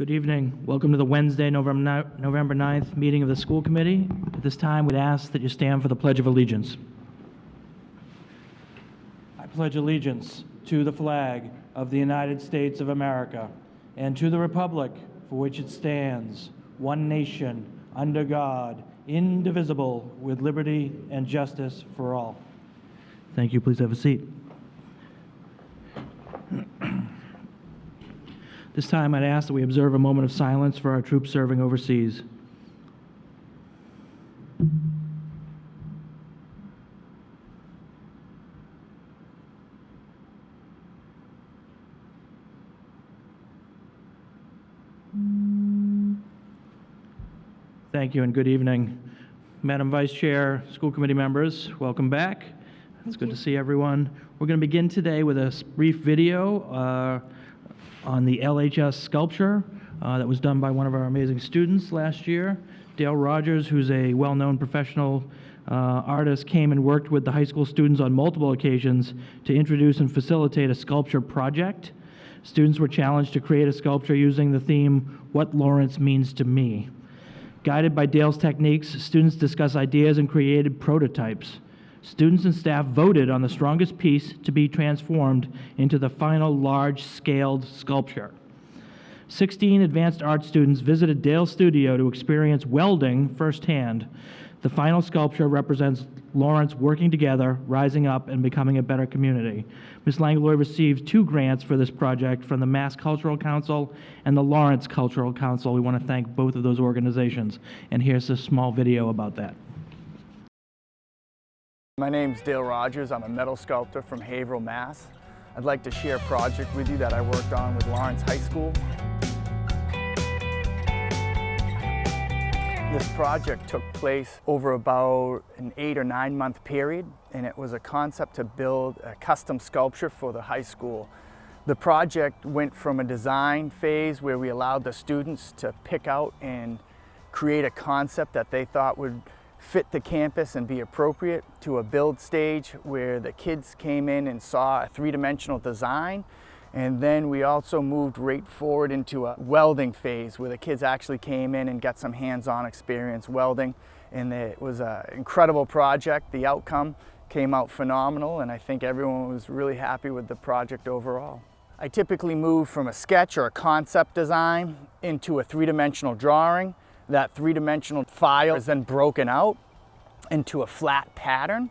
Good evening. Welcome to the Wednesday, November 9th meeting of the school committee. At this time, we'd ask that you stand for the Pledge of Allegiance. I pledge allegiance to the flag of the United States of America and to the republic for which it stands, one nation, under God, indivisible, with liberty and justice for all. Thank you. Please have a seat. This time, I'd ask that we observe a moment of silence for our troops serving overseas. Thank you and good evening. Madam Vice Chair, school committee members, welcome back. It's good to see everyone. We're going to begin today with a brief video on the LHS sculpture that was done by one of our amazing students last year. Dale Rogers, who's a well-known professional artist, came and worked with the high school students on multiple occasions to introduce and facilitate a sculpture project. Students were challenged to create a sculpture using the theme, "What Lawrence Means to Me." Guided by Dale's techniques, students discussed ideas and created prototypes. Students and staff voted on the strongest piece to be transformed into the final large-scaled sculpture. 16 advanced art students visited Dale's studio to experience welding firsthand. The final sculpture represents Lawrence working together, rising up, and becoming a better community. Ms. Langlois received 2 grants for this project from the Mass Cultural Council and the Lawrence Cultural Council. We want to thank both of those organizations. And here's a small video about that. My name's Dale Rogers. I'm a metal sculptor from Haverhill, Mass. I'd like to share a project with you that I worked on with Lawrence High School. This project took place over about an 8 or 9 month period, and it was a concept to build a custom sculpture for the high school. The project went from a design phase where we allowed the students to pick out and create a concept that they thought would fit the campus and be appropriate, to a build stage where the kids came in and saw a 3-dimensional design. And then we also moved right forward into a welding phase where the kids actually came in and got some hands-on experience welding. And it was an incredible project. The outcome came out phenomenal, and I think everyone was really happy with the project overall. I typically move from a sketch or a concept design into a 3-dimensional drawing. That 3-dimensional file is then broken out into a flat pattern.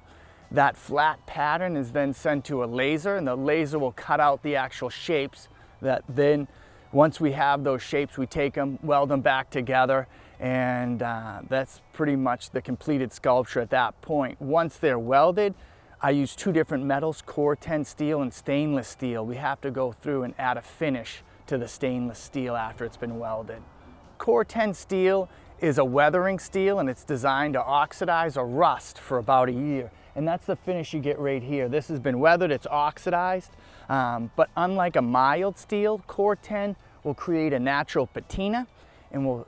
That flat pattern is then sent to a laser, and the laser will cut out the actual shapes that then, once we have those shapes, we take them, weld them back together, and that's pretty much the completed sculpture at that point. Once they're welded, I use 2 different metals, Core 10 steel and stainless steel. We have to go through and add a finish to the stainless steel after it's been welded. Core 10 steel is a weathering steel, and it's designed to oxidize or rust for about a year. And that's the finish you get right here. This has been weathered, it's oxidized, but unlike a mild steel, Core 10 will create a natural patina and will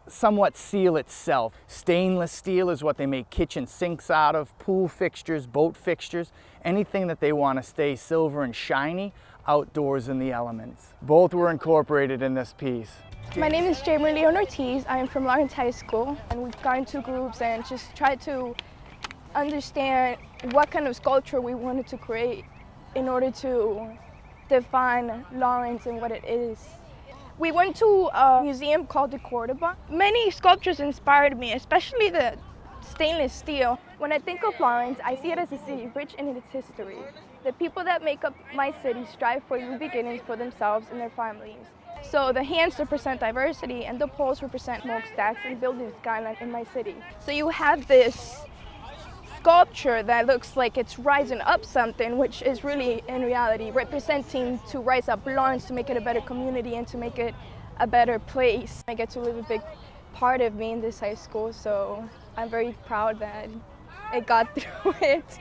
somewhat seal itself. Stainless steel is what they make kitchen sinks out of, pool fixtures, boat fixtures, anything that they want to stay silver and shiny outdoors in the elements. Both were incorporated in this piece. My name is Jamie Leon Ortiz. I am from Lawrence High School, and we've gone into groups and just tried to understand what kind of sculpture we wanted to create in order to define Lawrence and what it is. We went to a museum called the Cordoba. Many sculptures inspired me, especially the stainless steel. When I think of Lawrence, I see it as a city rich in its history. The people that make up my city strive for new beginnings for themselves and their families. So the hands represent diversity, and the poles represent smokestacks and building skyline in my city. So you have this sculpture that looks like it's rising up something, which is really, in reality, representing to rise up Lawrence, to make it a better community and to make it a better place. I get to live a big part of me in this high school, so I'm very proud that it got through it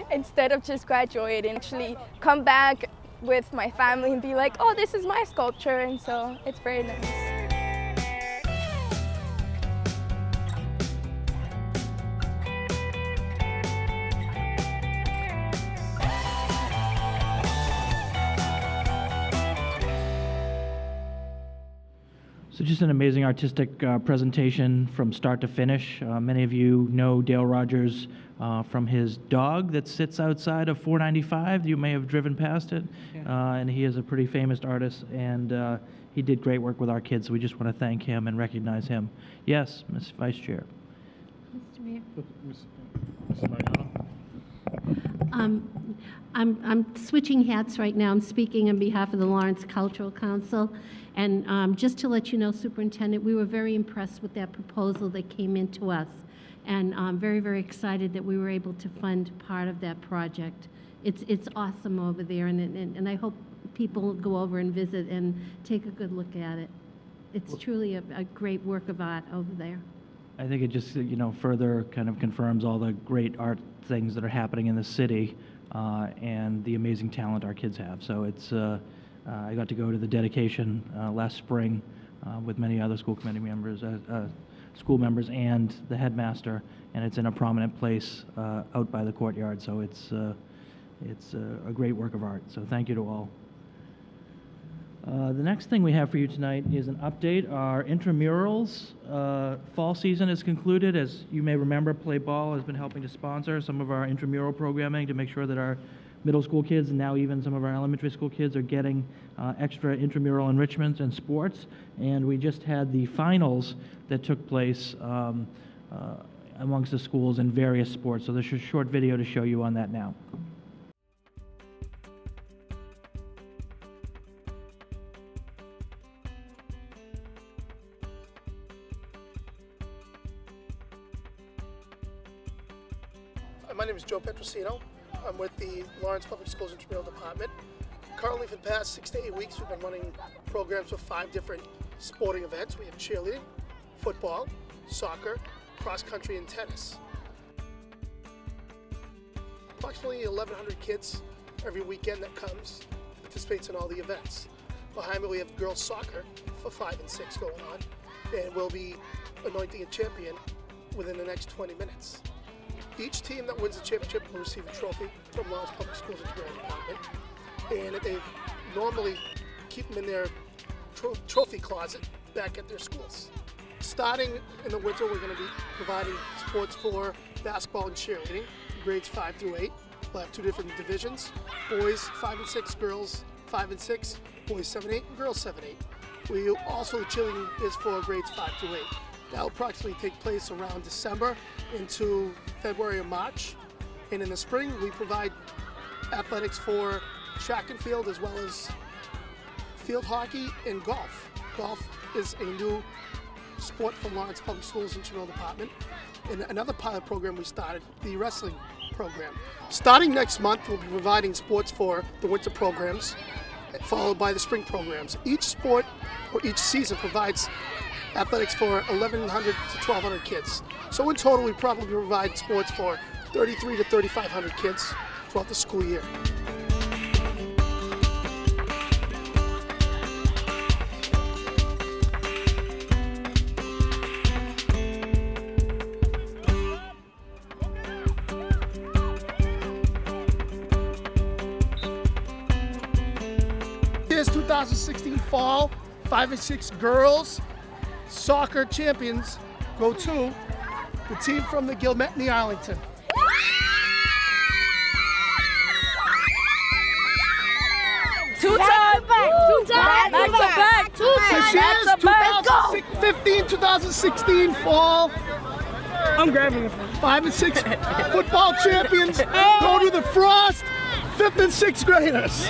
instead of just graduating. Actually come back with my family and be like, oh, this is my sculpture, and so it's very nice. So just an amazing artistic presentation from start to finish. Many of you know Dale Rogers from his dog that sits outside of 495. You may have driven past it. And he is a pretty famous artist, and he did great work with our kids, so we just want to thank him and recognize him. Yes, Ms. Vice Chair. Mr. Mayor. Mrs. Mariano? I'm switching hats right now. I'm speaking on behalf of the Lawrence Cultural Council. And just to let you know, Superintendent, we were very impressed with that proposal that came into us. And I'm very, very excited that we were able to fund part of that project. It's awesome over there, and I hope people go over and visit and take a good look at it. It's truly a great work of art over there. I think it just, further kind of confirms all the great art things that are happening in the city and the amazing talent our kids have. So it's, I got to go to the dedication last spring with many other school committee members, school members, and the headmaster, and it's in a prominent place out by the courtyard. So it's a great work of art. So thank you to all. The next thing we have for you tonight is an update. Our intramurals fall season is concluded. As you may remember, Play Ball has been helping to sponsor some of our intramural programming to make sure that our middle school kids and now even some of our elementary school kids are getting extra intramural enrichment and sports. And we just had the finals that took place amongst the schools in various sports. So there's a short video to show you on that now. My name is Joe Petrosino. I'm with the Lawrence Public Schools Intramural Department. Currently, for the past 6 to 8 weeks, we've been running programs for 5 different sporting events. We have cheerleading, football, soccer, cross country, and tennis. Approximately 1,100 kids every weekend that comes participates in all the events. Behind me, we have girls soccer for 5 and 6 going on, and we'll be anointing a champion within the next 20 minutes. Each team that wins the championship will receive a trophy from Lawrence Public Schools Intramural Department, and they normally keep them in their trophy closet back at their schools. Starting in the winter, we're going to be providing sports for basketball and cheerleading, grades 5 through 8. We'll have 2 different divisions, boys 5 and 6, girls 5 and 6, boys 7 and 8, and girls 7 and 8. We also, cheerleading is for grades 5 through 8. That will approximately take place around December into February or March. And in the spring, we provide athletics for track and field as well as field hockey and golf. Golf is a new sport from Lawrence Public Schools Intramural Department. And another pilot program we started, the wrestling program. Starting next month, we'll be providing sports for the winter programs, followed by the spring programs. Each sport or each season provides athletics for 1,100 to 1,200 kids. So in total, we probably provide sports for 3,300 to 3,500 kids throughout the school year. Here's 2016 fall 5 and 6 girls soccer champions go to the team from the Gilmet and the Arlington. This year's 2015-2016 fall. I'm grabbing it. 5 and 6 football champions go to the Frost 5th and 6th graders.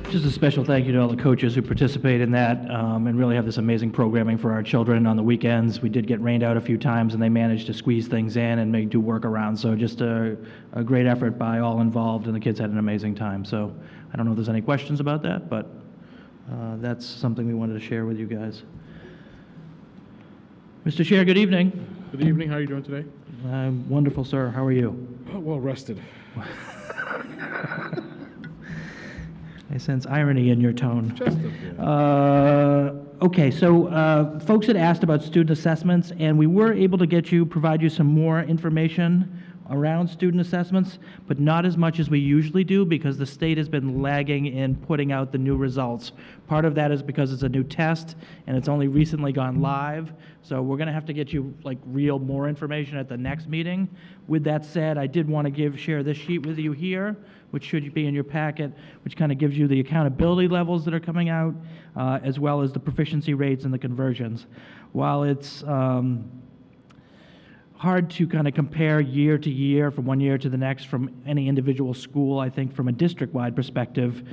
Just a special thank you to all the coaches who participate in that and really have this amazing programming for our children on the weekends. We did get rained out a few times, and they managed to squeeze things in and do workarounds. So just a great effort by all involved, and the kids had an amazing time. So I don't know if there's any questions about that, but that's something we wanted to share with you guys. Mr. Chair, good evening. Good evening. How are you doing today? I'm wonderful, sir. How are you? Oh, well rested. I sense irony in your tone. Just a bit. Okay, so folks had asked about student assessments, and we were able to provide you some more information around student assessments, but not as much as we usually do because the state has been lagging in putting out the new results. Part of that is because it's a new test and it's only recently gone live, so we're going to have to get you like more information at the next meeting. With that said, I did want to share this sheet with you here, which should be in your packet, which kind of gives you the accountability levels that are coming out, as well as the proficiency rates and the conversions. While it's hard to kind of compare year to year from one year to the next from any individual school, I think from a district-wide perspective,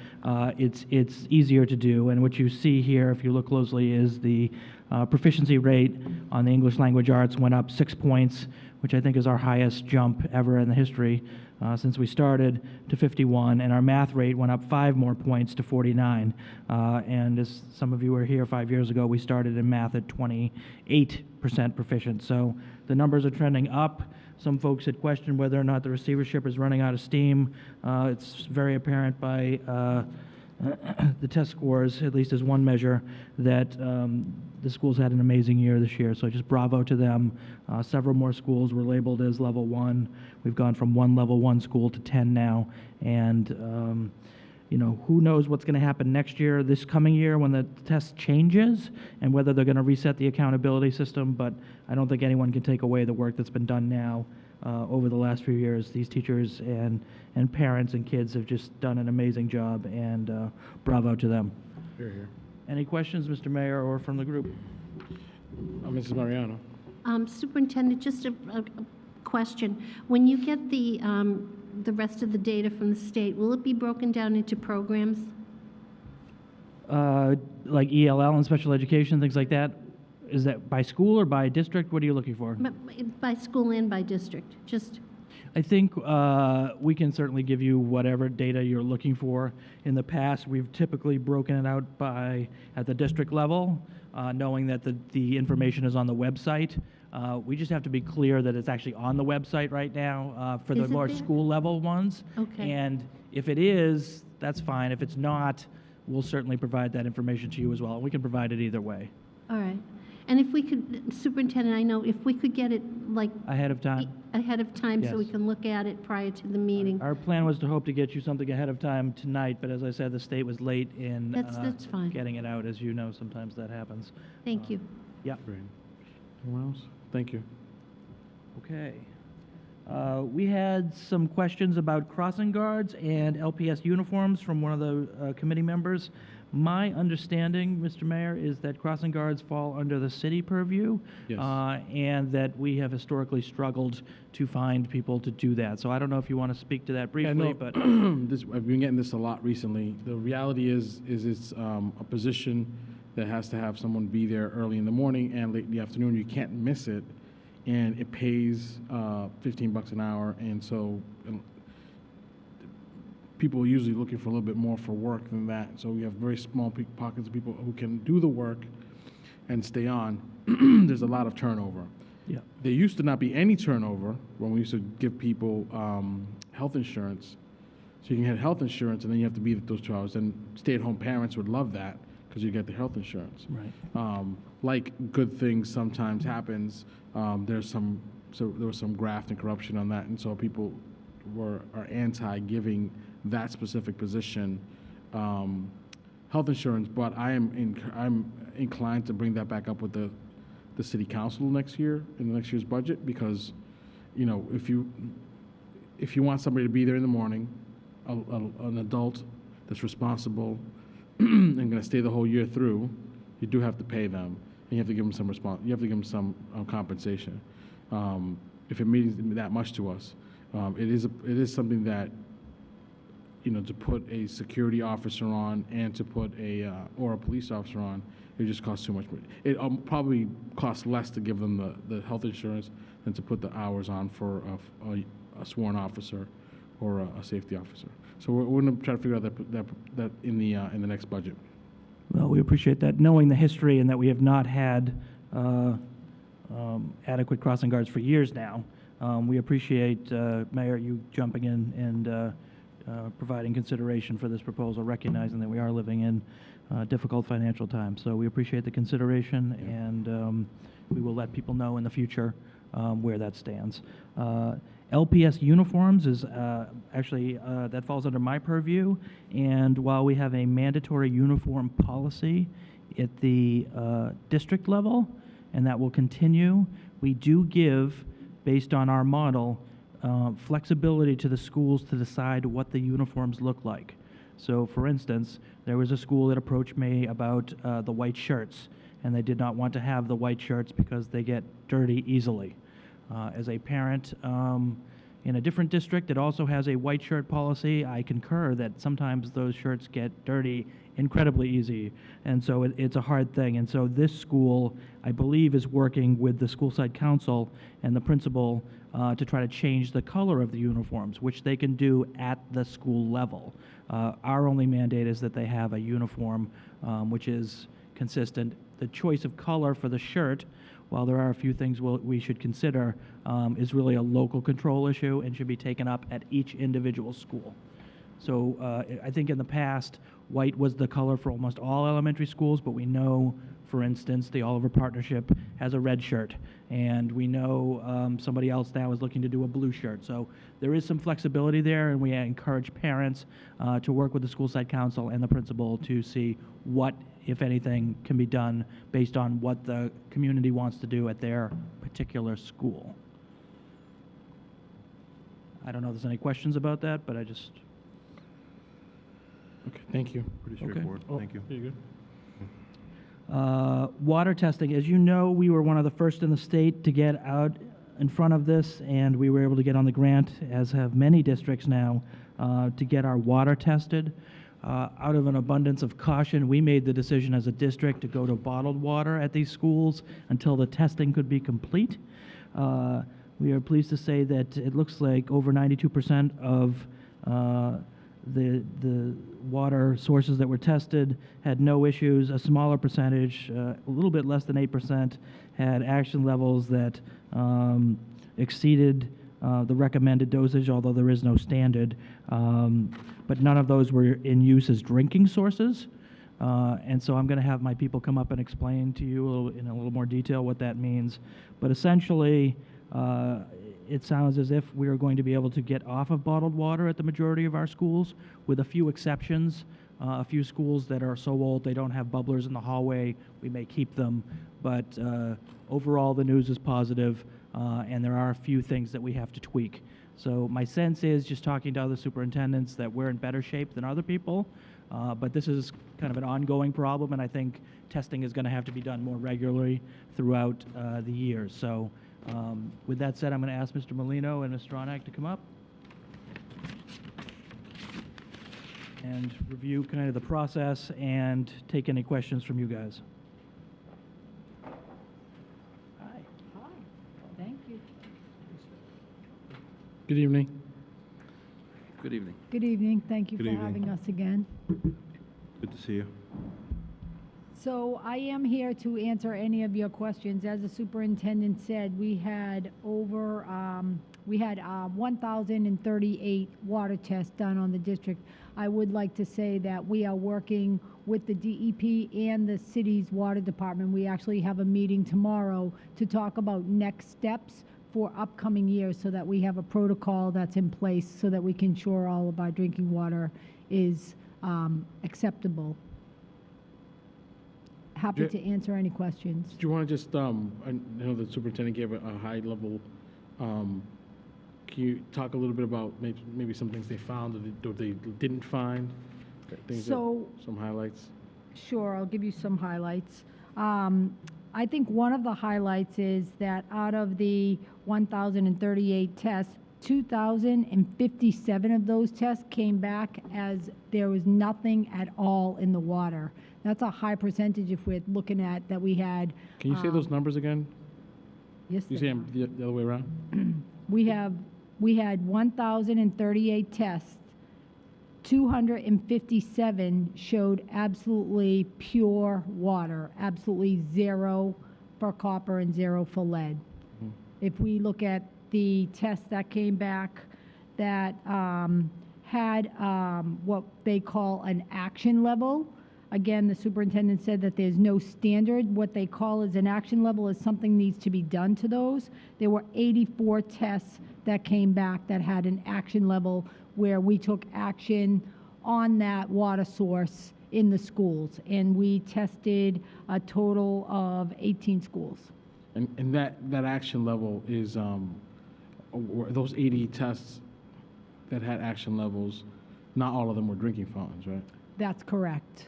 it's easier to do. And what you see here, if you look closely, is the proficiency rate on the English language arts went up 6 points, which I think is our highest jump ever in the history since we started, to 51, and our math rate went up 5 more points to 49. And as some of you were here 5 years ago, we started in math at 28% proficient. So the numbers are trending up. Some folks had questioned whether or not the receivership is running out of steam. It's very apparent by the test scores, at least as one measure, that the schools had an amazing year this year. So just bravo to them. Several more schools were labeled as level 1. We've gone from 1 level 1 school to 10 now. And who knows what's going to happen next year, this coming year, when the test changes, and whether they're going to reset the accountability system. But I don't think anyone can take away the work that's been done now over the last few years. These teachers and parents and kids have just done an amazing job, and bravo to them. Here, here. Any questions, Mr. Mayor, or from the group? Mrs. Mariano. Superintendent, just a question. When you get the rest of the data from the state, will it be broken down into programs? Like ELL and special education, things like that? Is that by school or by district? What are you looking for? By school and by district, just... I think we can certainly give you whatever data you're looking for. In the past, we've typically broken it out at the district level, knowing that the information is on the website. We just have to be clear that it's actually on the website right now for the Is it more there? school level ones. Okay. And if it is, that's fine. If it's not, we'll certainly provide that information to you as well. We can provide it either way. All right. And if we could, Superintendent, I know, if we could get it like Ahead of time. ahead of time so we Yes. can look at it prior to the meeting. Our plan was to hope to get you something ahead of time tonight, but as I said, the state was late in That's fine. getting it out. As you know, sometimes that happens. Thank you. Yeah. Great. Anyone else? Thank you. Okay. We had some questions about crossing guards and LPS uniforms from one of the committee members. My understanding, Mr. Mayor, is that crossing guards fall under the city purview, Yes. and that we have historically struggled to find people to do that. So I don't know if you want to speak to that briefly, Yeah, no, but I've been getting this a lot recently. The reality is it's a position that has to have someone be there early in the morning and late in the afternoon. You can't miss it, and it pays $15 an hour, and so people are usually looking for a little bit more for work than that. So we have very small pockets of people who can do the work and stay on. There's a lot of turnover. yeah. There used to not be any turnover when we used to give people health insurance. So you can get health insurance, and then you have to be there those 2 hours. And stay-at-home parents would love that because you get the health insurance. Right. Like good things sometimes happens, there was some graft and corruption on that, and so people are anti-giving that specific position health insurance. But I'm inclined to bring that back up with the city council next year in the next year's budget, because if you want somebody to be there in the morning, an adult that's responsible and going to stay the whole year through, you do have to pay them, and you have to give them some you have to give them some compensation. If it means that much to us, it is something that to put a security officer on and to put or a police officer on, it just costs too much. It probably costs less to give them the health insurance than to put the hours on for a sworn officer or a safety officer. So we're going to try to figure out that in the next budget. Well, we appreciate that, knowing the history and that we have not had adequate crossing guards for years now. We appreciate, Mayor, you jumping in and providing consideration for this proposal, recognizing that we are living in difficult financial times. So we appreciate the consideration, and we will let people know in the future where that stands. LPS uniforms is actually, that falls under my purview, and while we have a mandatory uniform policy at the district level, and that will continue, we do give, based on our model, flexibility to the schools to decide what the uniforms look like. So, for instance, there was a school that approached me about the white shirts, and they did not want to have the white shirts because they get dirty easily. As a parent in a different district that also has a white shirt policy, I concur that sometimes those shirts get dirty incredibly easy, and so it's a hard thing. And so this school, I believe, is working with the school side council and the principal to try to change the color of the uniforms, which they can do at the school level. Our only mandate is that they have a uniform which is consistent. The choice of color for the shirt, while there are a few things we should consider, is really a local control issue and should be taken up at each individual school. So I think in the past, white was the color for almost all elementary schools, but we know, for instance, the Oliver Partnership has a red shirt, and we know somebody else now is looking to do a blue shirt. So there is some flexibility there, and we encourage parents to work with the school side council and the principal to see what, if anything, can be done based on what the community wants to do at their particular school. I don't know if there's any questions about that, but I just... Okay, thank you. Pretty straightforward. Thank you. You're good. Water testing. As you know, we were one of the first in the state to get out in front of this, and we were able to get on the grant, as have many districts now, to get our water tested. Out of an abundance of caution, we made the decision as a district to go to bottled water at these schools until the testing could be complete. We are pleased to say that it looks like over 92% of the water sources that were tested had no issues. A smaller percentage, a little bit less than 8%, had action levels that exceeded the recommended dosage, although there is no standard. But none of those were in use as drinking sources. And so I'm going to have my people come up and explain to you in a little more detail what that means. But essentially, it sounds as if we are going to be able to get off of bottled water at the majority of our schools, with a few exceptions. A few schools that are so old they don't have bubblers in the hallway, we may keep them. But overall, the news is positive, and there are a few things that we have to tweak. So my sense is, just talking to other superintendents, that we're in better shape than other people. But this is kind of an ongoing problem, and I think testing is going to have to be done more regularly throughout the year. So with that said, I'm going to ask Mr. Molino and Ms. Stronach to come up and review kind of the process and take any questions from you guys. Hi. Hi, thank you. Good evening. Good evening. Good evening, thank you Good for evening. having us again. Good to see you. So I am here to answer any of your questions. As the superintendent said, we had 1,038 water tests done on the district. I would like to say that we are working with the DEP and the city's water department. We actually have a meeting tomorrow to talk about next steps for upcoming years, so that we have a protocol that's in place so that we can ensure all of our drinking water is acceptable. Happy Yeah. to answer any questions. Do you want to just, I know the superintendent gave a high level, can you talk a little bit about maybe some things they found or they didn't find? Some highlights? Sure, I'll give you some highlights. I think one of the highlights is that out of the 1,038 tests, 2,057 of those tests came back as there was nothing at all in the water. That's a high percentage if we're looking at that we had. Can you say those numbers again? Yes, You they say are. them the other way around? We had 1,038 tests. 257 showed absolutely pure water, absolutely zero for copper and zero for lead. Mhm. If we look at the tests that came back that had what they call an action level, Again, the superintendent said that there's no standard. What they call as an action level is something needs to be done to those. There were 84 tests that came back that had an action level where we took action on that water source in the schools. And we tested a total of 18 schools. And that action level is, were those 80 tests that had action levels, not all of them were drinking fountains, right? That's correct.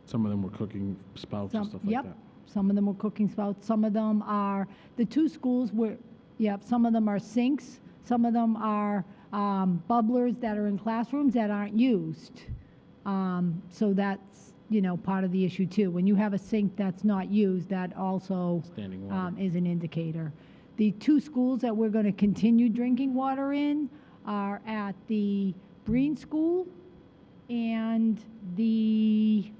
Some of them were cooking spouts and stuff like Yep, that. some of them were cooking spouts. Some of them are, the two schools were, yep, some of them are sinks. Some of them are bubblers that are in classrooms that aren't used. So that's, you know, part of the issue too. When you have a sink that's not used, that also Standing water. is an indicator. The two schools that we're going to continue drinking water in are at the Breen School and the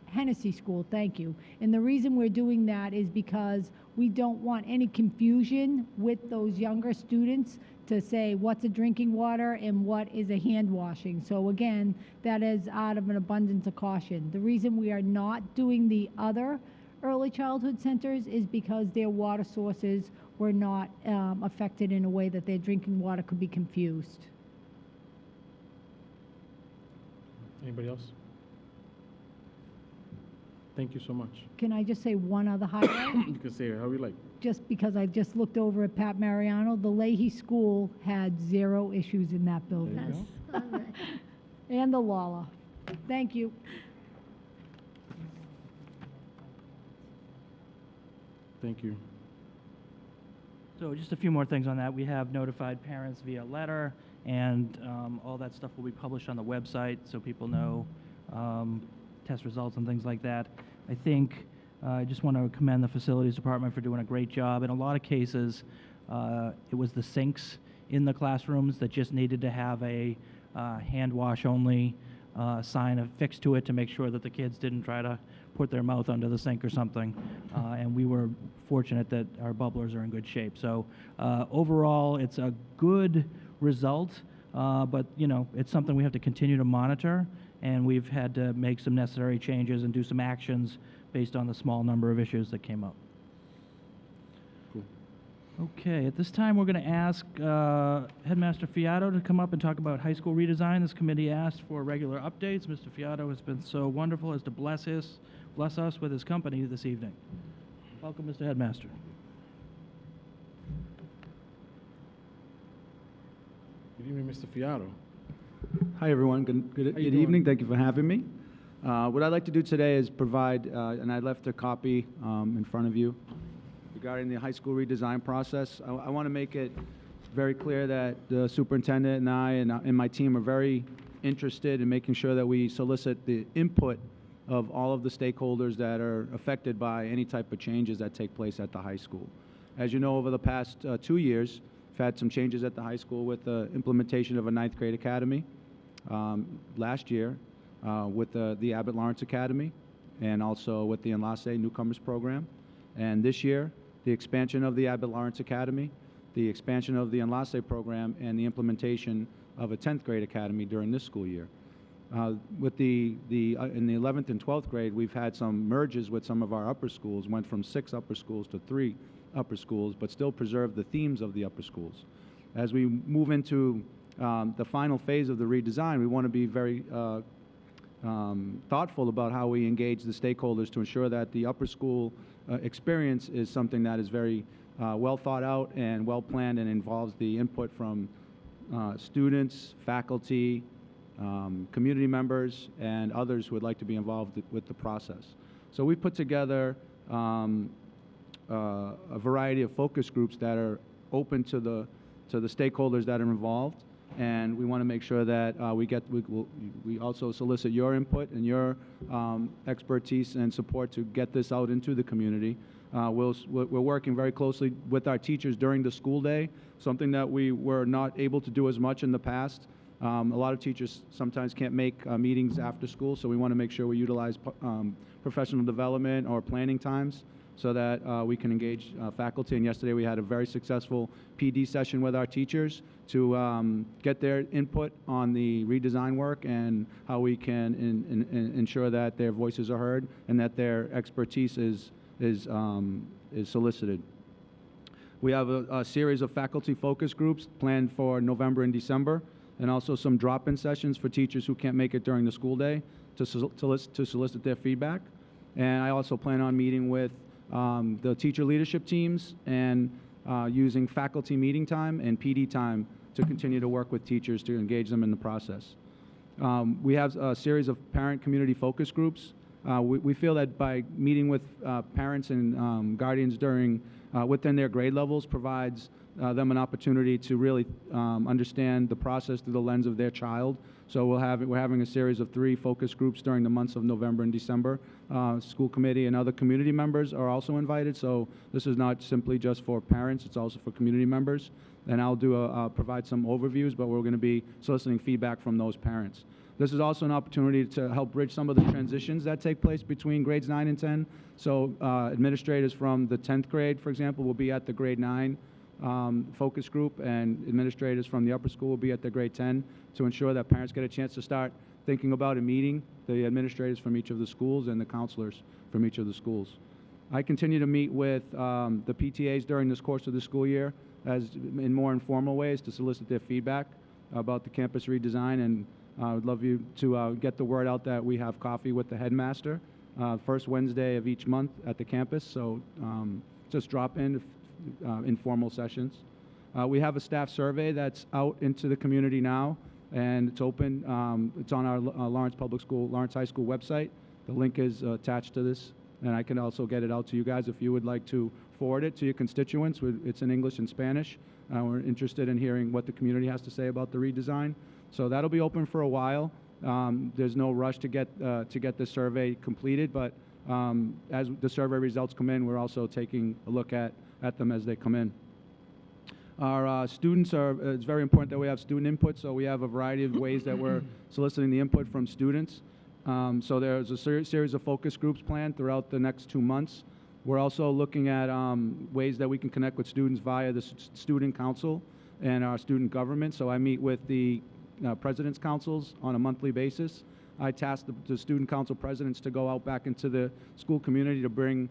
Hennessy School, thank you. And the reason we're doing that is because we don't want any confusion with those younger students to say what's a drinking water and what is a hand washing. So again, that is out of an abundance of caution. The reason we are not doing the other early childhood centers is because their water sources were not affected in a way that their drinking water could be confused. Anybody else? Thank you so much. Can I just say one other highlight? You can say it how you like. Just because I just looked over at Pat Mariano, the Leahy School had 0 issues in that building. There you Yes, all right. And the Lala. Thank you. Thank you. So just a few more things on that. We have notified parents via letter, and all that stuff will be published on the website so people know test results and things like that. I think I just want to commend the facilities department for doing a great job. In a lot of cases, it was the sinks in the classrooms that just needed to have a hand wash only sign affixed to it to make sure that the kids didn't try to put their mouth under the sink or something. And we were fortunate that our bubblers are in good shape. So overall, it's a good result, but you know, it's something we have to continue to monitor, and we've had to make some necessary changes and do some actions based on the small number of issues that came up. Cool. Okay, at this time, we're going to ask Headmaster Fiato to come up and talk about high school redesign. This committee asked for regular updates. Mr. Fiato has been so wonderful as to bless us with his company this evening. Welcome, Mr. Headmaster. Good evening, Mr. Fiato. Hi, everyone. Good you doing? evening. Thank you for having me. What I'd like to do today is provide, and I left a copy in front of you regarding the high school redesign process. I want to make it very clear that the superintendent and I and my team are very interested in making sure that we solicit the input of all of the stakeholders that are affected by any type of changes that take place at the high school. As you know, over the past 2 years, we've had some changes at the high school with the implementation of a 9th grade academy. Last year, with the Abbott Lawrence Academy, and also with the Enlace Newcomers Program. And this year, the expansion of the Abbott Lawrence Academy, the expansion of the Enlace Program, and the implementation of a 10th grade academy during this school year. With in the 11th and 12th grade, we've had some merges with some of our upper schools, went from 6 upper schools to 3 upper schools, but still preserved the themes of the upper schools. As we move into the final phase of the redesign, we want to be very thoughtful about how we engage the stakeholders to ensure that the upper school experience is something that is very well thought out and well planned and involves the input from students, faculty, community members, and others who would like to be involved with the process. So we've put together a variety of focus groups that are open to the stakeholders that are involved, and we want to make sure that we also solicit your input and your expertise and support to get this out into the community. We're working very closely with our teachers during the school day, something that we were not able to do as much in the past. A lot of teachers sometimes can't make meetings after school, so we want to make sure we utilize professional development or planning times so that we can engage faculty. And yesterday we had a very successful PD session with our teachers to get their input on the redesign work and how we can ensure that their voices are heard and that their expertise is solicited. We have a series of faculty focus groups planned for November and December, and also some drop-in sessions for teachers who can't make it during the school day to solicit their feedback. And I also plan on meeting with the teacher leadership teams and using faculty meeting time and PD time to continue to work with teachers to engage them in the process. We have a series of parent community focus groups. We feel that by meeting with parents and guardians within their grade levels provides them an opportunity to really understand the process through the lens of their child. So we're having a series of 3 focus groups during the months of November and December. School committee and other community members are also invited, so this is not simply just for parents, it's also for community members. And I'll provide some overviews, but we're going to be soliciting feedback from those parents. This is also an opportunity to help bridge some of the transitions that take place between grades 9 and 10. So administrators from the 10th grade, for example, will be at the grade 9 focus group, and administrators from the upper school will be at the grade 10 to ensure that parents get a chance to start thinking about and meeting the administrators from each of the schools and the counselors from each of the schools. I continue to meet with the PTAs during this course of the school year in more informal ways to solicit their feedback about the campus redesign, and I would love you to get the word out that we have coffee with the headmaster first Wednesday of each month at the campus, so just drop in informal sessions. We have a staff survey that's out into the community now, and it's open. It's on our Lawrence High School website. The link is attached to this, and I can also get it out to you guys if you would like to forward it to your constituents. It's in English and Spanish. We're interested in hearing what the community has to say about the redesign. So that'll be open for a while. There's no rush to get the survey completed, but as the survey results come in, we're also taking a look at them as they come in. Our students it's very important that we have student input, so we have a variety of ways that we're soliciting the input from students. So there's a series of focus groups planned throughout the next 2 months. We're also looking at ways that we can connect with students via the student council and our student government. So I meet with the president's councils on a monthly basis. I task the student council presidents to go out back into the school community to bring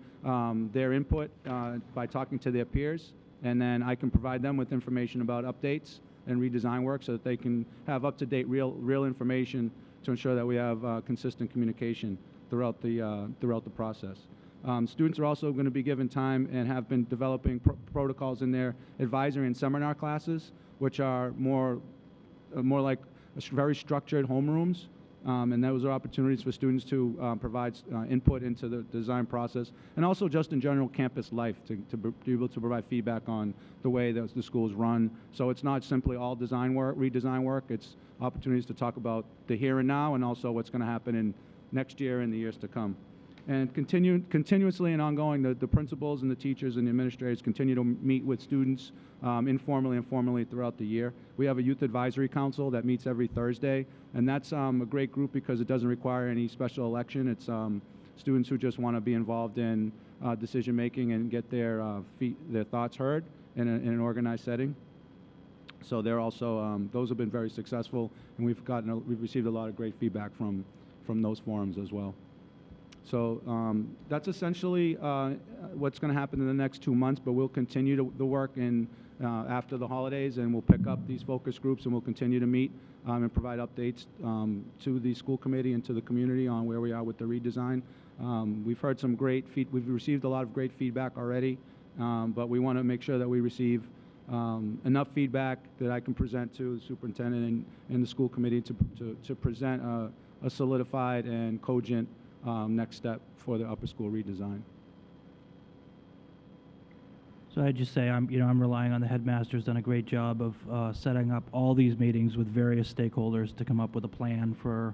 their input by talking to their peers, and then I can provide them with information about updates and redesign work so that they can have up-to-date real information to ensure that we have consistent communication throughout the process. Students are also going to be given time and have been developing protocols in their advisory and seminar classes, which are more like very structured homerooms. And those are opportunities for students to provide input into the design process, and also just in general campus life to be able to provide feedback on the way that the schools run. So it's not simply all redesign work, it's opportunities to talk about the here and now and also what's going to happen in next year and the years to come. And continuously and ongoing, the principals and the teachers and the administrators continue to meet with students informally and formally throughout the year. We have a youth advisory council that meets every Thursday, and that's a great group because it doesn't require any special election. It's students who just want to be involved in decision making and get their thoughts heard in an organized setting. So they're also those have been very successful, and we've received a lot of great feedback from those forums as well. So that's essentially what's going to happen in the next 2 months, but we'll continue the work after the holidays, and we'll pick up these focus groups, and we'll continue to meet and provide updates to the school committee and to the community on where we are with the redesign. We've heard some we've received a lot of great feedback already, but we want to make sure that we receive enough feedback that I can present to the superintendent and the school committee to present a solidified and cogent next step for the upper school redesign. So I'd just say I'm relying on the headmaster's done a great job of setting up all these meetings with various stakeholders to come up with a plan for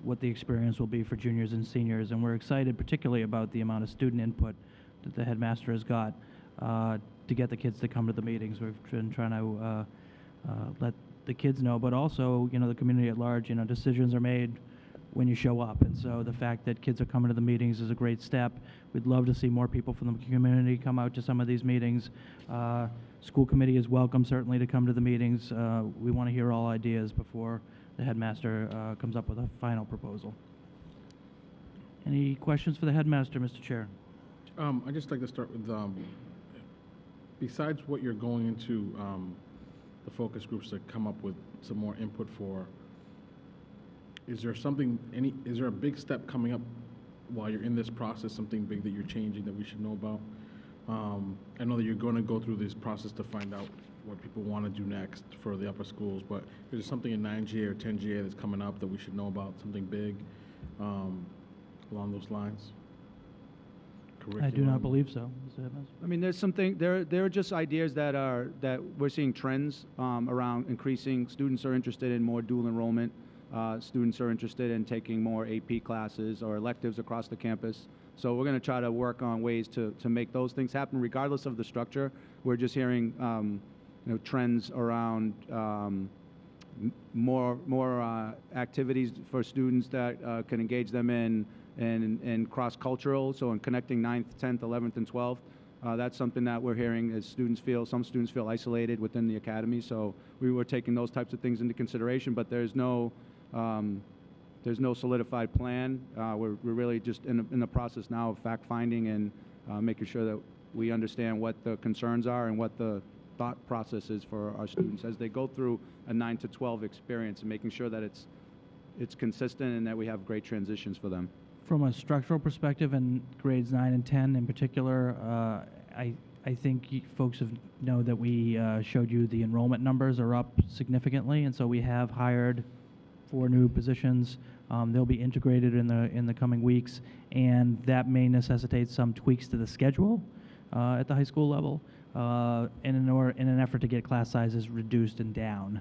what the experience will be for juniors and seniors, and we're excited particularly about the amount of student input that the headmaster has got to get the kids to come to the meetings. We've been trying to let the kids know, but also the community at large. Decisions are made when you show up. And so the fact that kids are coming to the meetings is a great step. We'd love to see more people from the community come out to some of these meetings. School committee is welcome, certainly, to come to the meetings. We want to hear all ideas before the headmaster comes up with a final proposal. Any questions for the headmaster, Mr. Chair? I'd just like to start with, besides what you're going into the focus groups to come up with some more input for, is there a big step coming up while you're in this process, something big that you're changing that we should know about? I know that you're going to go through this process to find out what people want to do next for the upper schools, but is there something in 9GA or 10GA that's coming up that we should know about, something big along those lines? I do not believe so, Mr. Headmaster. I mean, there's something, there are just ideas that we're seeing trends around increasing. Students are interested in more dual enrollment. Students are interested in taking more AP classes or electives across the campus. So we're going to try to work on ways to make those things happen regardless of the structure. We're just hearing trends around more activities for students that can engage them in cross-cultural, so in connecting 9th, 10th, 11th, and 12th. That's something that we're hearing as some students feel isolated within the academy, so we were taking those types of things into consideration, but there's no solidified plan. We're really just in the process now of fact-finding and making sure that we understand what the concerns are and what the thought process is for our students as they go through a 9 to 12 experience, and making sure that it's consistent and that we have great transitions for them. From a structural perspective, in grades 9 and 10 in particular, I think folks know that we showed you the enrollment numbers are up significantly, and so we have hired 4 new positions. They'll be integrated in the coming weeks, and that may necessitate some tweaks to the schedule at the high school level, in an effort to get class sizes reduced and down,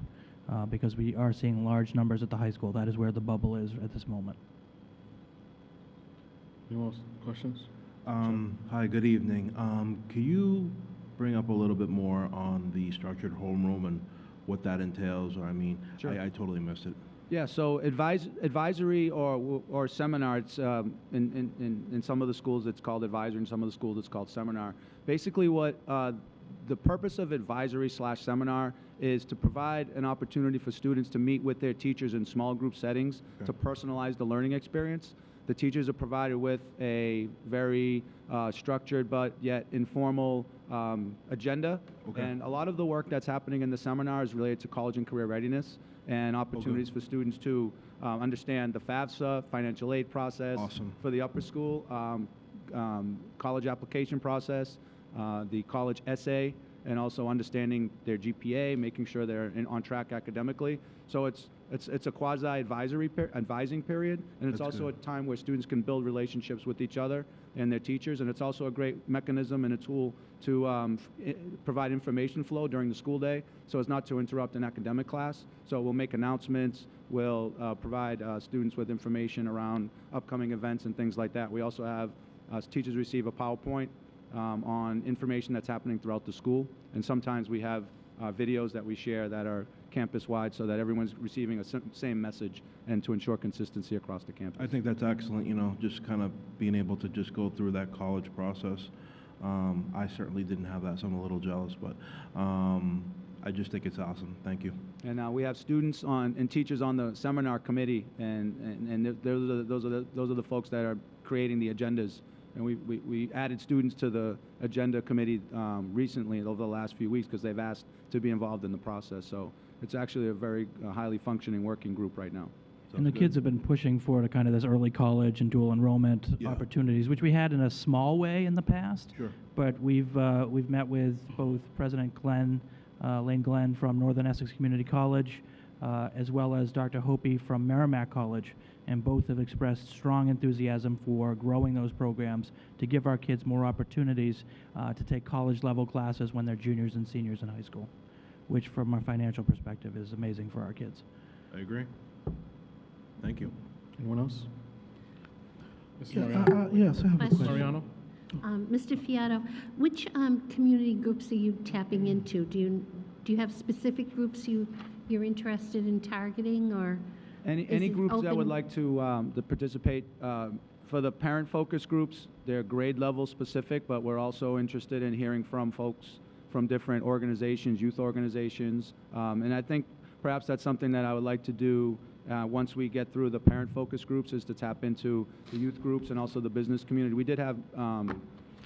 because we are seeing large numbers at the high school. That is where the bubble is at this moment. Any more questions? Hi, good evening. Can you bring up a little bit more on the structured whole enrollment, what that entails? Or Sure. I totally missed it. Yeah, so advisory or seminar, it's in some of the schools it's called advisory, in some of the schools it's called seminar. Basically what the purpose of advisory/seminar is to provide an opportunity for students to meet with their teachers in small group settings to personalize the learning experience. The teachers are provided with a very structured but yet informal agenda. Okay. And a lot of the work that's happening in the seminar is related to college and career readiness and opportunities for students to understand the FAFSA, financial aid process for the upper school, college application process, the college essay, and also understanding their GPA, making sure they're on track academically. So it's a quasi-advising period, and it's also a time where students can build relationships with each other and their teachers, and it's also a great mechanism and a tool to provide information flow during the school day, so as not to interrupt an academic class. So we'll make announcements, we'll provide students with information around upcoming events and things like that. We also have teachers receive a PowerPoint on information that's happening throughout the school, and sometimes we have videos that we share that are campus-wide so that everyone's receiving a same message and to ensure consistency across the campus. I think that's excellent, just kind of being able to just go through that college process. I certainly didn't have that, so I'm a little jealous, but I just think it's awesome. Thank you. And we have students and teachers on the seminar committee, and those are the folks that are creating the agendas. And we added students to the agenda committee recently over the last few weeks because they've asked to be involved in the process. So it's actually a very highly functioning working group right now. And the kids have been pushing for kind of this early college and dual enrollment opportunities, which we had in a small way in the past. Sure. But we've met with both President Lane Glenn from Northern Essex Community College, as well as Dr. Hopi from Merrimack College, and both have expressed strong enthusiasm for growing those programs to give our kids more opportunities to take college-level classes when they're juniors and seniors in high school, which from a financial perspective is amazing for our kids. I agree. Thank you. Anyone else? Mr. Yeah, Mariano? yes, I have a Question. question. Mariano? Mr. Fiato, which community groups are you tapping into? Do you have specific groups you're interested in targeting, or? Any it groups that would open- like to participate, for the parent focus groups, they're grade level specific, but we're also interested in hearing from folks from different organizations, youth organizations. And I think perhaps that's something that I would like to do once we get through the parent focus groups, is to tap into the youth groups and also the business community. We did have,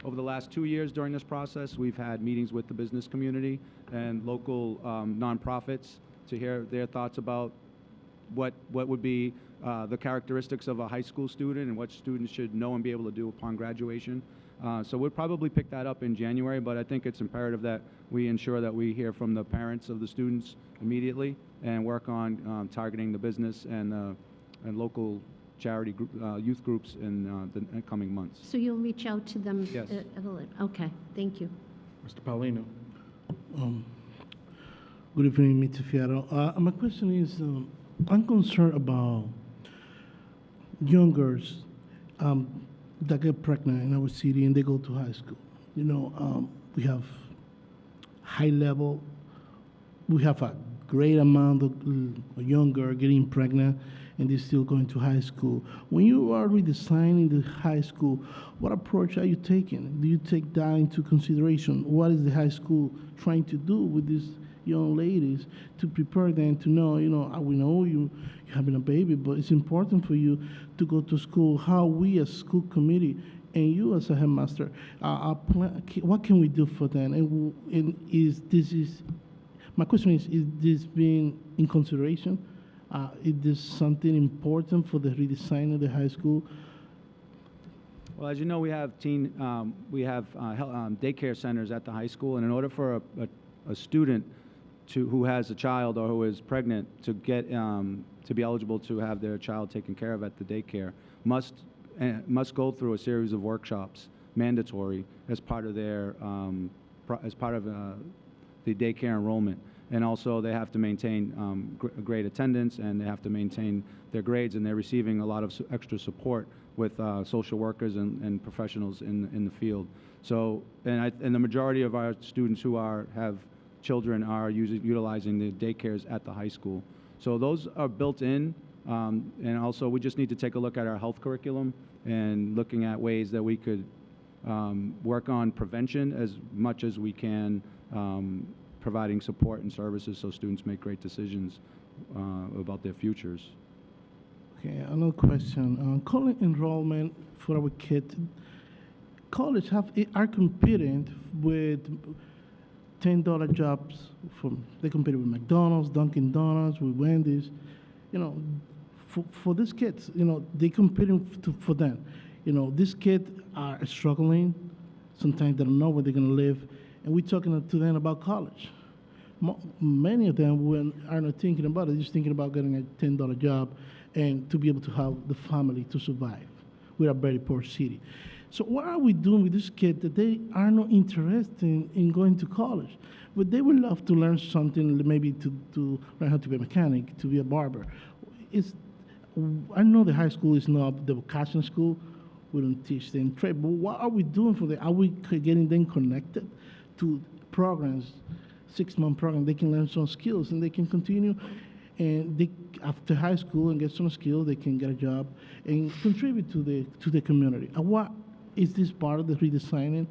over the last 2 years during this process, we've had meetings with the business community and local nonprofits to hear their thoughts about what would be the characteristics of a high school student and what students should know and be able to do upon graduation. So we'll probably pick that up in January, but I think it's imperative that we ensure that we hear from the parents of the students immediately and work on targeting the business and local charity youth groups in the coming months. So you'll reach out to them? Yes. Okay, thank you. Mr. Paulino. Good evening, Mr. Fiero. My question is, I'm concerned about young girls that get pregnant in our city and they go to high school. You know, we have high level, we have a great amount of young girls getting pregnant and they're still going to high school. When you are redesigning the high school, what approach are you taking? Do you take that into consideration? What is the high school trying to do with these young ladies to prepare them to know, we know you're having a baby, but it's important for you to go to school. How we as school committee and you as a headmaster, what can we do for them? And my question is this being in consideration? Is this something important for the redesign of the high school? Well, as you know, we have daycare centers at the high school, and in order for a student who has a child or who is pregnant to get to be eligible to have their child taken care of at the daycare must go through a series of workshops, mandatory, as part of their the daycare enrollment. And also they have to maintain grade attendance, and they have to maintain their grades, and they're receiving a lot of extra support with social workers and professionals in the field. So, and the majority of our students who have children are utilizing the daycares at the high school. So those are built in, and also we just need to take a look at our health curriculum and looking at ways that we could work on prevention as much as we can, providing support and services so students make great decisions about their futures. Okay, another question. College enrollment for our kids. College are competing with $10 jobs. They compete with McDonald's, Dunkin' Donuts, with Wendy's. For these kids, they competing for them. These kids are struggling. Sometimes they don't know where they're going to live. And we're talking to them about college. Many of them are not thinking about it, just thinking about getting a $10 job and to be able to have the family to survive. We're a very poor city. So what are we doing with these kids that they are not interested in going to college, but they would love to learn something, maybe to learn how to be a mechanic, to be a barber. I know the high school is not the vocational school. We don't teach them trade, but what are we doing for them? Are we getting them connected to programs, 6-month program? They can learn some skills and they can continue, and after high school and get some skills, they can get a job and contribute to the community. And what is this part of the redesigning,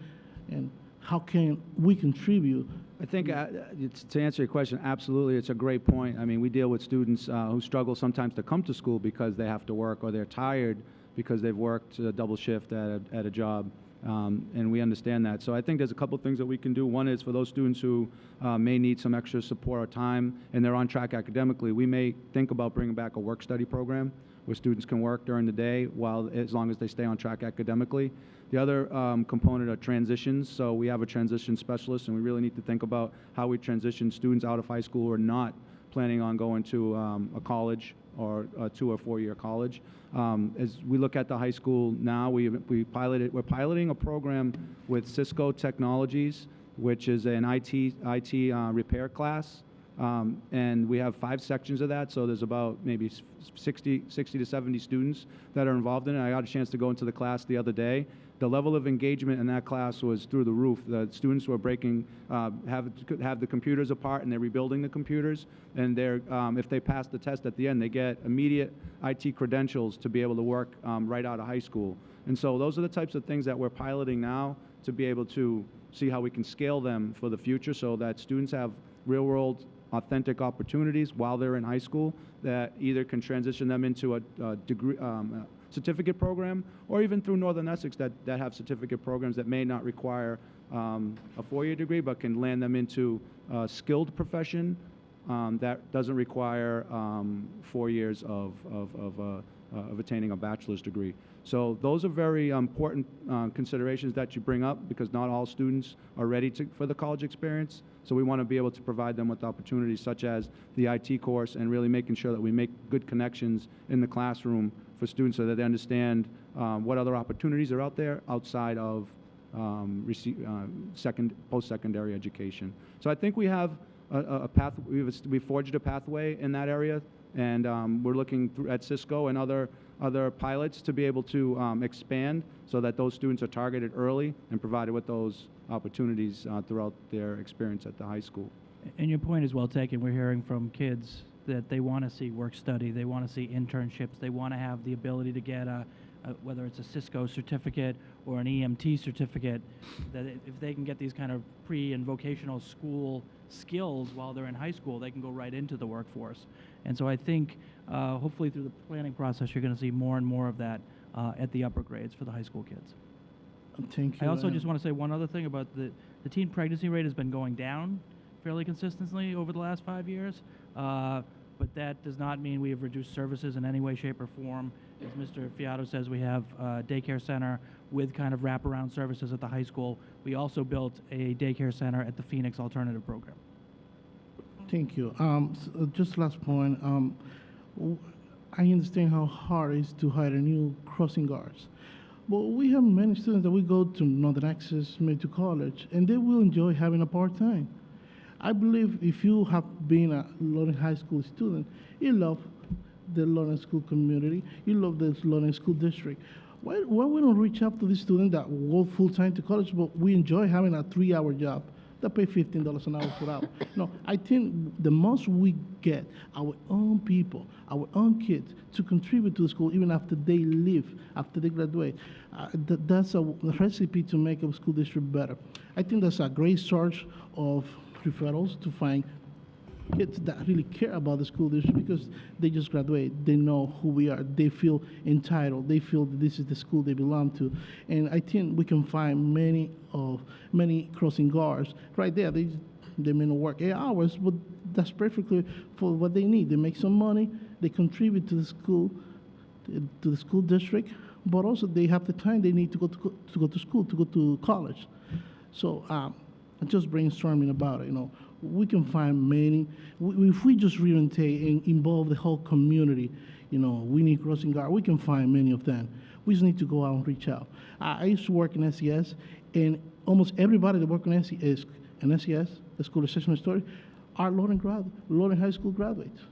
and how can we contribute? I think to answer your question, absolutely, it's a great point. I mean, we deal with students who struggle sometimes to come to school because they have to work, or they're tired because they've worked a double shift at a job, and we understand that. So I think there's a couple things that we can do. One is for those students who may need some extra support or time, and they're on track academically, we may think about bringing back a work-study program where students can work during the day as long as they stay on track academically. The other component are transitions. So we have a transition specialist, and we really need to think about how we transition students out of high school who are not planning on going to a college or a 2 or 4 year college. As we look at the high school now, we're piloting a program with Cisco Technologies, which is an IT repair class. And we have 5 sections of that, so there's about maybe 60 to 70 students that are involved in it. I got a chance to go into the class the other day. the level of engagement in that class was through the roof. The students were breaking, have the computers apart, and they're rebuilding the computers. And if they pass the test at the end, they get immediate IT credentials to be able to work right out of high school. And so those are the types of things that we're piloting now to be able to see how we can scale them for the future, so that students have real-world, authentic opportunities while they're in high school that either can transition them into a degree, certificate program, or even through Northern Essex that have certificate programs that may not require a four-year degree, but can land them into a skilled profession that doesn't require 4 years of attaining a bachelor's degree. So those are very important considerations that you bring up, because not all students are ready for the college experience. So we want to be able to provide them with opportunities such as the IT course, and really making sure that we make good connections in the classroom for students so that they understand what other opportunities are out there outside of post-secondary education. So I think we have a path. We've forged a pathway in that area, and we're looking at Cisco and other pilots to be able to expand so that those students are targeted early and provided with those opportunities throughout their experience at the high school. And your point is well taken. We're hearing from kids that they want to see work study, they want to see internships, they want to have the ability to get whether it's a Cisco certificate or an EMT certificate, that if they can get these kind of pre and vocational school skills while they're in high school, they can go right into the workforce. And so I think hopefully through the planning process, you're going to see more and more of that at the upper grades for the high school kids. Thank you. I also just want to say one other thing about the teen pregnancy rate has been going down fairly consistently over the last 5 years, but that does not mean we have reduced services in any way, shape, or form. As Mr. Fiato says, we have a daycare center with kind of wraparound services at the high school. We also built a daycare center at the Phoenix Alternative Program. Thank you. Just last point. I understand how hard it is to hire new crossing guards. But we have many students that we go to Northern Access, maybe to college, and they will enjoy having a part-time. I believe if you have been a Lawrence High School student, you love the Lawrence School community, you love the Lawrence School District. Why we don't reach out to the student that go full-time to college, but we enjoy having a 3-hour job that pay $15 an hour per hour? No, I think the most we get our own people, our own kids, to contribute to the school even after they leave, after they graduate. That's a recipe to make a school district better. I think that's a great source of referrals to find kids that really care about the school district, because they just graduate, they know who we are, they feel entitled, they feel that this is the school they belong to. And I think we can find many crossing guards right there. They may not work 8 hours, but that's perfectly for what they need. They make some money, they contribute to the school, to the school district, but also they have the time they need to go to school, to go to college. So I'm just brainstorming about it, we can find many. If we just reorientate and involve the whole community, we need crossing guard, we can find many of them. We just need to go out and reach out. I used to work in SES, and almost everybody that works in SES, the School of Exceptional Story, are Lawrence High School graduates.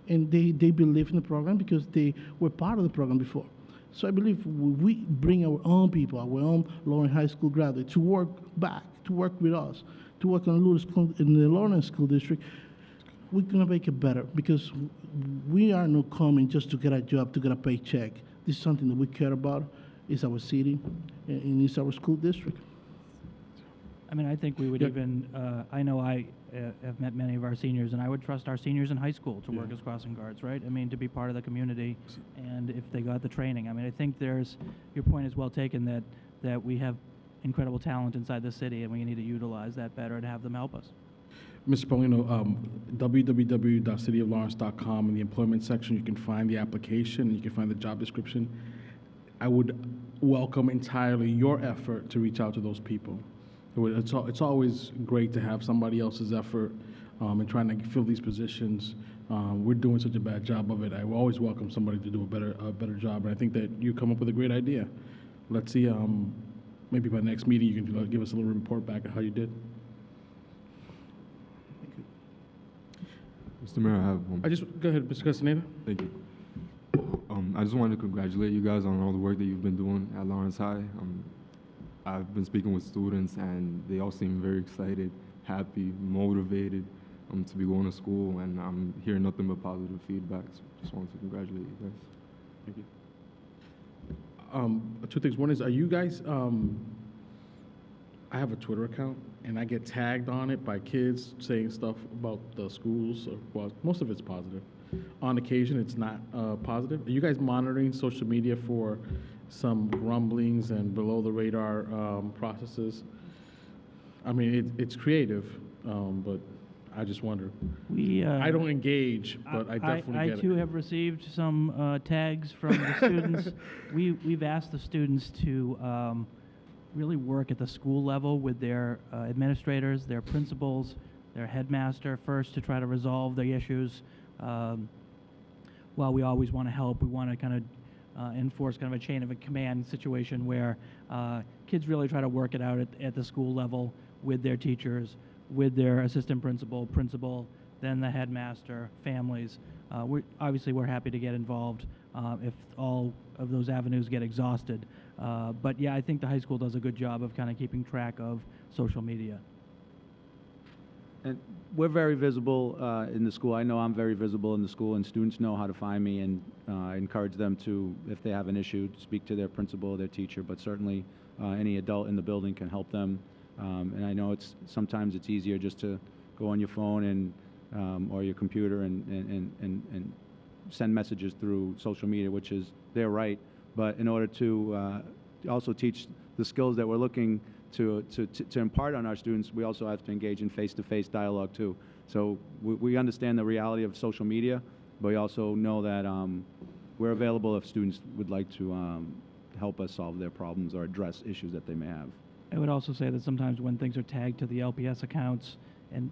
And they believe in the program because they were part of the program before. So I believe we bring our own people, our own Lawrence High School graduates to work with us, to work in the Lawrence School District, we're going to make it better, because we are not coming just to get a job, to get a paycheck. This is something that we care about. It's our city, and it's our school district. I mean, I think we would even, I know I have met many of our seniors, and I would trust our seniors in high school to work as crossing guards, right? I mean, to be part of the community, and if they got the training. I mean, I think your point is well taken, that we have incredible talent inside the city, and we need to utilize that better and have them help us. Mr. Paulino, www.cityoflawrence.com, in the employment section, you can find the application, and you can find the job description. I would welcome entirely your effort to reach out to those people. It's always great to have somebody else's effort in trying to fill these positions. We're doing such a bad job of it. I will always welcome somebody to do a better job, and I think that you come up with a great idea. Let's see, maybe by next meeting you can give us a little report back on how you did. Mr. Mayor, I have one. Go ahead, Mr. Castaneda. Thank you. I just wanted to congratulate you guys on all the work that you've been doing at Lawrence High. I've been speaking with students, and they all seem very excited, happy, motivated to be going to school, and I'm hearing nothing but positive feedback. So just wanted to congratulate you guys. Thank you. Two things. One is, are you guys, I have a Twitter account, and I get tagged on it by kids saying stuff about the schools. Well, most of it's positive. On occasion, it's not positive. Are you guys monitoring social media for some grumblings and below-the-radar processes? I mean, it's creative, but I just wonder. I don't engage, but I definitely get it. I too have received some tags from the students. We've asked the students to really work at the school level with their administrators, their principals, their headmaster first to try to resolve the issues. While we always want to help, we want to kind of enforce kind of a chain of a command situation where kids really try to work it out at the school level with their teachers, with their assistant principal, then the headmaster, families. We're happy to get involved if all of those avenues get exhausted. But yeah, I think the high school does a good job of kind of keeping track of social media. And we're very visible in the school. I know I'm very visible in the school, and students know how to find me, and I encourage them to, if they have an issue, to speak to their principal, their teacher, but certainly any adult in the building can help them. And I know sometimes it's easier just to go on your phone and or your computer and send messages through social media, which is their right. But in order to also teach the skills that we're looking to impart on our students, we also have to engage in face-to-face dialogue too. So we understand the reality of social media, but we also know that we're available if students would like to help us solve their problems or address issues that they may have. I would also say that sometimes when things are tagged to the LPS accounts and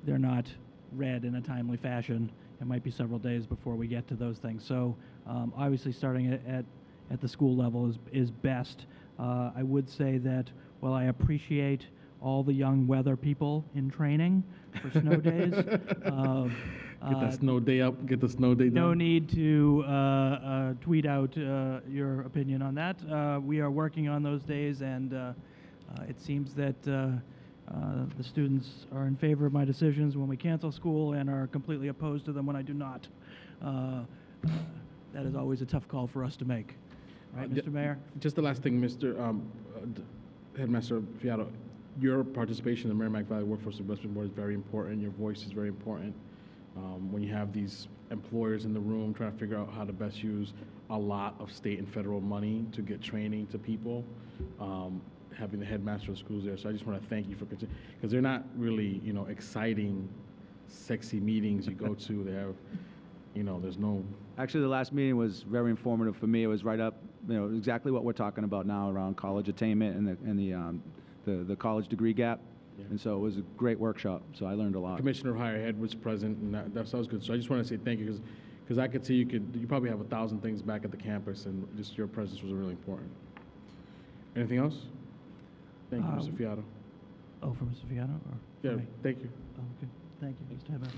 they're not read in a timely fashion, it might be several days before we get to those things. So obviously starting at the school level is best. I would say that while I appreciate all the young weather people in training for snow days, get that snow day up, get the snow day done. No need to tweet out your opinion on that. We are working on those days, and it seems that the students are in favor of my decisions when we cancel school and are completely opposed to them when I do not. That is always a tough call for us to make. Right, Mr. Mayor? Just the last thing, Mr. Headmaster Fiato, your participation in the Merrimack Valley Workforce Investment Board is very important. Your voice is very important. When you have these employers in the room trying to figure out how to best use a lot of state and federal money to get training to people, having the headmaster of schools there. So I just want to thank you for continuing, because they're not really, exciting, sexy meetings you go to. They have, there's no. Actually, the last meeting was very informative for me. It was right up, exactly what we're talking about now around college attainment and the college degree gap. Yeah. And so it was a great workshop. So I learned a lot. Commissioner Higher Head was present, and that sounds good. So I just want to say thank you, because I could see you probably have 1,000 things back at the campus, and just your presence was really important. Anything else? Thank you, Mr. Fiato. Oh, for Mr. Fiato? Yeah, thank you. Oh, okay. Thank you, Mr. Headmaster.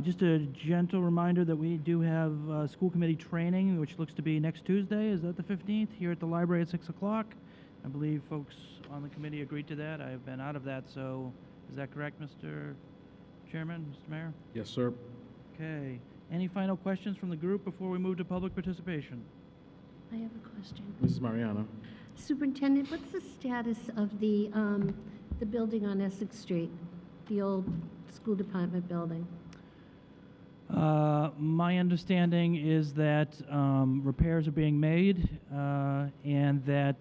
Just a gentle reminder that we do have school committee training, which looks to be next Tuesday. Is that the 15th? Here at the library at 6 o'clock. I believe folks on the committee agreed to that. I have been out of that, so is that correct, Mr. Chairman, Mr. Mayor? Yes, sir. Okay. Any final questions from the group before we move to public participation? I have a question. Mrs. Mariano. Superintendent, what's the status of the building on Essex Street, the old school department building? My understanding is that repairs are being made and that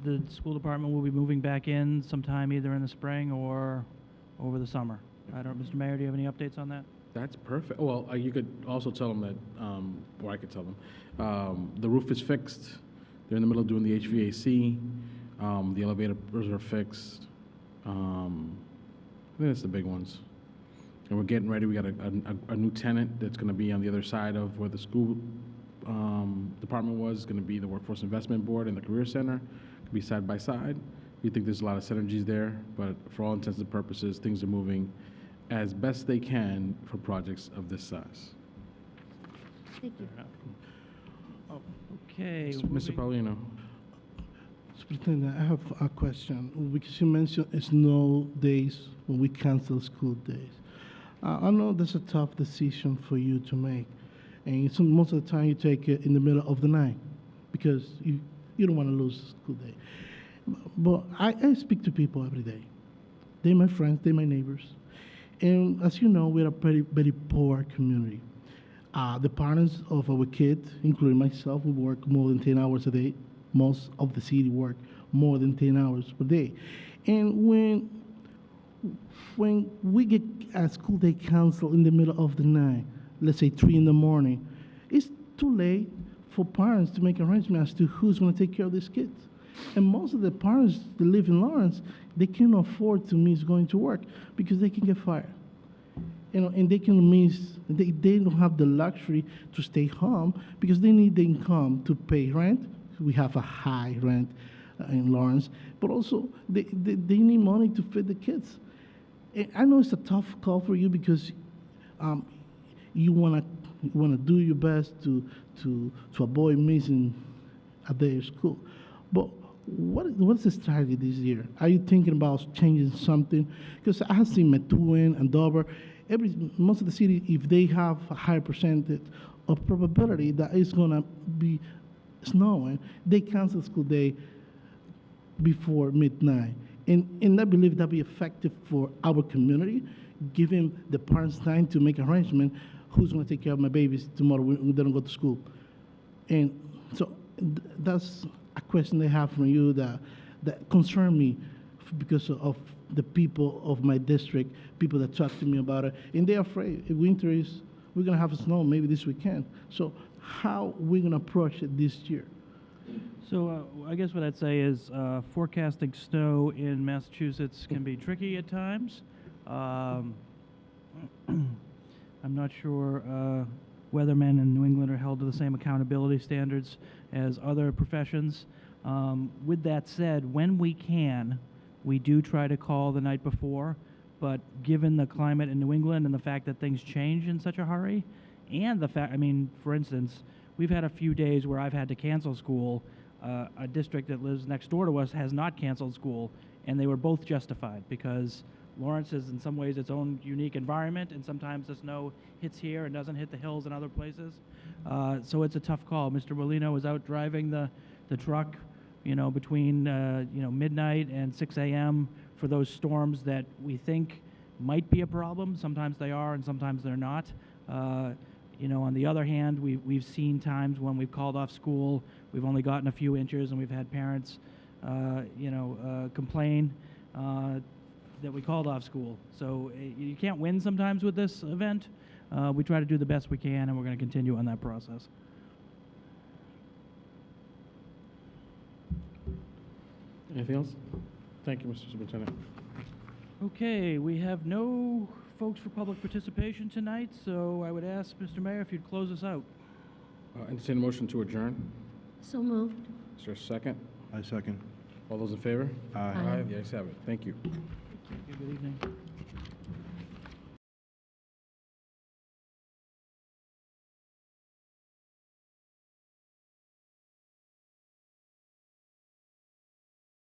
the school department will be moving back in sometime either in the spring or over the summer. I don't, Mr. Mayor, do you have any updates on that? That's perfect. Well, you could also tell them that, or I could tell them, the roof is fixed. They're in the middle of doing the HVAC. The elevators are fixed. I think that's the big ones. And we're getting ready. We got a new tenant that's going to be on the other side of where the school department was. It's going to be the Workforce Investment Board and the Career Center. It'll be side by side. We think there's a lot of synergies there, but for all intents and purposes, things are moving as best they can for projects of this size. Thank you. Okay. Mr. moving- Paulino. Superintendent, I have a question, because you mentioned snow days when we cancel school days. I know that's a tough decision for you to make, and most of the time you take it in the middle of the night, because you don't want to lose the school day. But I speak to people every day. They're my friends, they're my neighbors. And as you know, we're a very, very poor community. The parents of our kids, including myself, we work more than 10 hours a day. Most of the city work more than 10 hours per day. And when we get a school day canceled in the middle of the night, let's say 3 in the morning, it's too late for parents to make arrangements as to who's going to take care of these kids. And most of the parents that live in Lawrence, they can't afford to miss going to work because they can get fired. And they can miss, they don't have the luxury to stay home because they need the income to pay rent. We have a high rent in Lawrence, but also they need money to feed the kids. And I know it's a tough call for you because you wanna do your best to avoid missing a day of school. But what's the strategy this year? Are you thinking about changing something? Because I have seen Methuen and Dover, most of the city, if they have a higher percentage of probability that it's gonna be snowing, they cancel school day before midnight. And I believe that'll be effective for our community, giving the parents time to make arrangement who's going to take care of my babies tomorrow when they don't go to school. And so that's a question I have from you that concern me because of the people of my district, people that talk to me about it, and they're afraid. If winter is, we're going to have snow maybe this weekend. So how we going to approach it this year? So I guess what I'd say is forecasting snow in Massachusetts can be tricky at times. I'm not sure weathermen in New England are held to the same accountability standards as other professions. With that said, when we can, we do try to call the night before, but given the climate in New England and the fact that things change in such a hurry, and the fact, I mean, for instance, we've had a few days where I've had to cancel school. A district that lives next door to us has not canceled school, and they were both justified because Lawrence is in some ways its own unique environment, and sometimes the snow hits here and doesn't hit the hills in other places. So it's a tough call. Mr. Molino was out driving the truck, between midnight and 6 a.m. for those storms that we think might be a problem. Sometimes they are, and sometimes they're not. On the other hand, we've seen times when we've called off school, we've only gotten a few inches, and we've had parents, complain that we called off school. So you can't win sometimes with this event. We try to do the best we can, and we're going to continue on that process. Anything else? Thank you, Mr. Superintendent. Okay, we have no folks for public participation tonight, so I would ask Mr. Mayor if you'd close us out. Entertain a motion to adjourn. So moved. Is there a second? I second. All those in favor? Aye. Aye. The ayes have it. Thank you. Thank you.